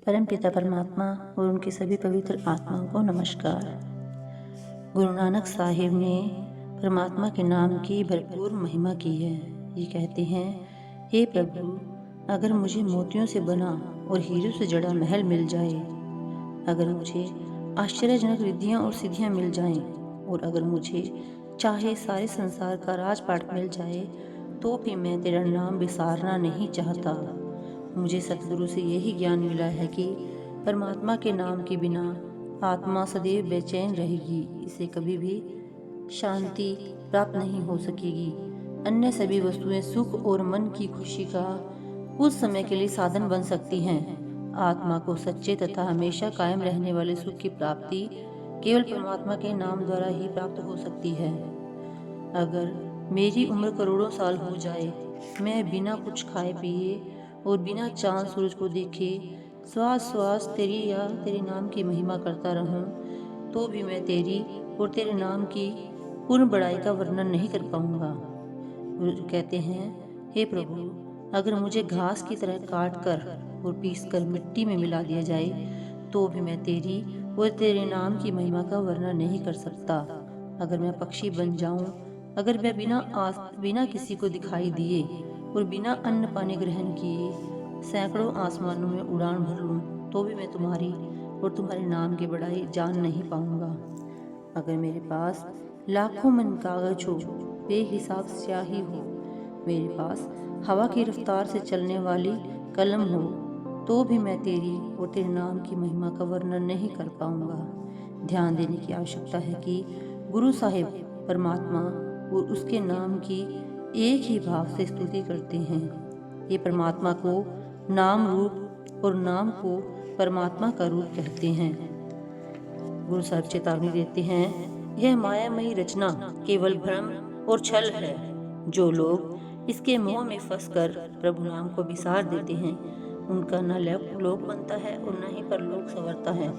परमपिता परमात्मा और उनके सभी पवित्र आत्माओं को नमस्कार। गुरु नानक साहिब ने परमात्मा के नाम की भरपूर महिमा की है। ये कहते हैं, हे प्रभु, अगर मुझे मोतियों से बना और हीरों से जड़ा महल मिल जाए, अगर मुझे आश्चर्यजनक रिद्धियाँ और सिद्धियाँ मिल जाएं, और अगर मुझे चाहे सारे संसार का राजपाट मिल जाए, तो भी मैं तेरा नाम विसारना नहीं चाहता। मुझे सतगुरु से यही ज्ञान मिला है कि परमात्मा के नाम के बिना आत्मा सदैव बेचैन रहेगी, इसे कभी भी शांति प्राप्त नहीं हो सकेगी। अन्य सभी वस्तुएं सुख और मन की खुशी का कुछ समय के लिए साधन बन सकती हैं। आत्मा को सच्चे तथा हमेशा कायम रहने वाले सुख की प्राप्ति केवल परमात्मा के नाम द्वारा ही प्राप्त हो सकती है। अगर मेरी उम्र करोड़ों साल हो जाए, मैं बिना कुछ खाए पिए और बिना चांद सूरज को देखे श्वास श्वास तेरी या तेरे नाम की महिमा करता रहूं, तो भी मैं तेरी और तेरे नाम की पूर्ण बड़ाई का वर्णन नहीं कर पाऊंगा। गुरु कहते हैं, हे प्रभु, अगर मुझे घास की तरह काट कर और पीस कर मिट्टी में मिला दिया जाए, तो भी मैं तेरी और तेरे नाम की महिमा का वर्णन नहीं कर सकता। अगर मैं पक्षी बन जाऊं, अगर मैं बिना किसी को दिखाई दिए और बिना अन्न पानी ग्रहण किए सैकड़ों आसमानों में उड़ान भर लूं, तो भी मैं तुम्हारी और तुम्हारे नाम की बड़ाई जान नहीं पाऊंगा। अगर मेरे पास लाखों मन कागज हो, बेहिसाब स्याही हो, मेरे पास हवा की रफ्तार से चलने वाली कलम हो, तो भी मैं तेरी और तेरे नाम की महिमा का वर्णन नहीं कर पाऊंगा। ध्यान देने की आवश्यकता है कि गुरु साहिब परमात्मा और उसके नाम की एक ही भाव से स्तुति करते हैं। ये परमात्मा को नाम रूप और नाम को परमात्मा का रूप कहते हैं। गुरु साहिब चेतावनी देते हैं, यह मायामयी रचना केवल भ्रम और छल है। जो लोग इसके मोह में फंसकर प्रभु नाम को विसार देते हैं, उनका न लोक बनता है और न ही परलोक संवरता है।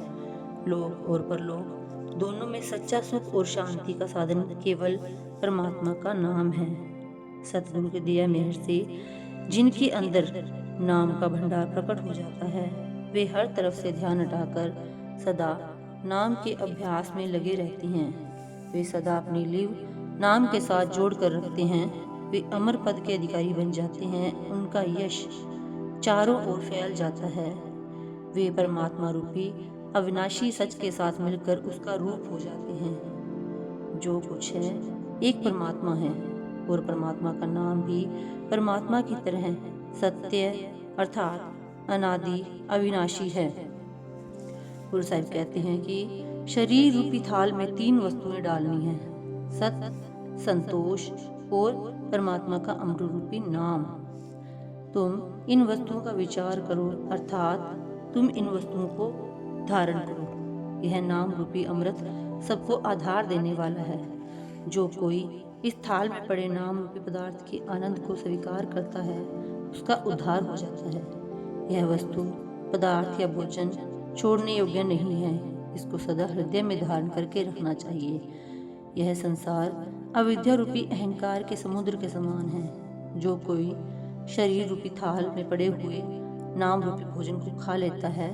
लोक और परलोक दोनों में सच्चा सुख और शांति का साधन केवल परमात्मा का नाम है। सतगुरु के दिया मेहर से जिनके अंदर नाम का भंडार प्रकट हो जाता है, वे हर तरफ से ध्यान हटाकर सदा नाम के अभ्यास में लगे रहते हैं। वे सदा अपनी लीव नाम के साथ जोड़ कर रखते हैं। वे अमर पद के अधिकारी बन जाते हैं। उनका यश चारों ओर फैल जाता है। वे परमात्मा रूपी अविनाशी सच के साथ मिलकर उसका रूप हो जाते हैं। जो कुछ है एक परमात्मा है, और परमात्मा का नाम भी परमात्मा की तरह सत्य अर्थात अनादि अविनाशी है। गुरु साहिब कहते हैं कि शरीर रूपी थाल में 3 वस्तुएं डालनी है, सत्य, संतोष और परमात्मा का अमृत रूपी नाम। तुम इन वस्तुओं का विचार करो, अर्थात तुम इन वस्तुओं को धारण करो। यह नाम रूपी अमृत सबको आधार देने वाला है। जो कोई इस थाल में पड़े नाम रूपी पदार्थ के आनंद को स्वीकार करता है, उसका उद्धार हो जाता है। यह वस्तु पदार्थ या भोजन छोड़ने योग्य नहीं है। इसको सदा हृदय में धारण करके रखना चाहिए। यह संसार अविद्या रूपी अहंकार के समुद्र के समान है। जो कोई शरीर रूपी थाल में पड़े हुए नाम रूपी भोजन को खा लेता है,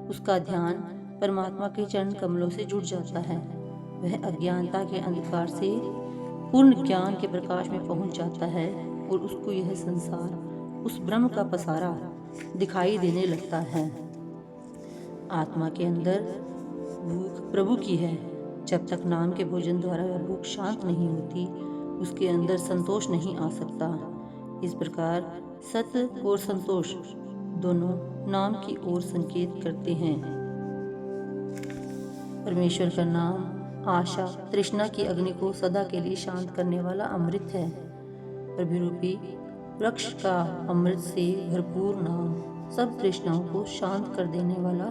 उसका ध्यान परमात्मा के चरण कमलों से जुड़ जाता है। वह अज्ञानता के अंधकार से पूर्ण ज्ञान के प्रकाश में पहुंच जाता है, और उसको यह संसार उस ब्रह्म का पसारा दिखाई देने लगता है। आत्मा के अंदर भूख प्रभु की है। जब तक नाम के भोजन द्वारा वह भूख शांत नहीं होती, उसके अंदर संतोष नहीं आ सकता। इस प्रकार सत्य और संतोष दोनों नाम की ओर संकेत करते हैं। परमेश्वर का नाम आशा तृष्णा की अग्नि को सदा के लिए शांत करने वाला अमृत है। प्रभु रूपी वृक्ष का अमृत से भरपूर नाम सब तृष्णाओं को शांत कर देने वाला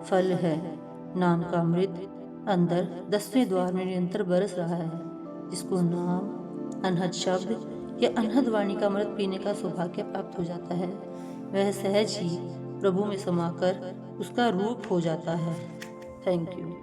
फल है। नाम का अमृत अंदर 10वें द्वार में निरंतर बरस रहा है। जिसको नाम अनहद शब्द या अनहद वाणी का अमृत पीने का सौभाग्य प्राप्त हो जाता है, वह सहज ही प्रभु में समाकर उसका रूप हो जाता है। Thank you.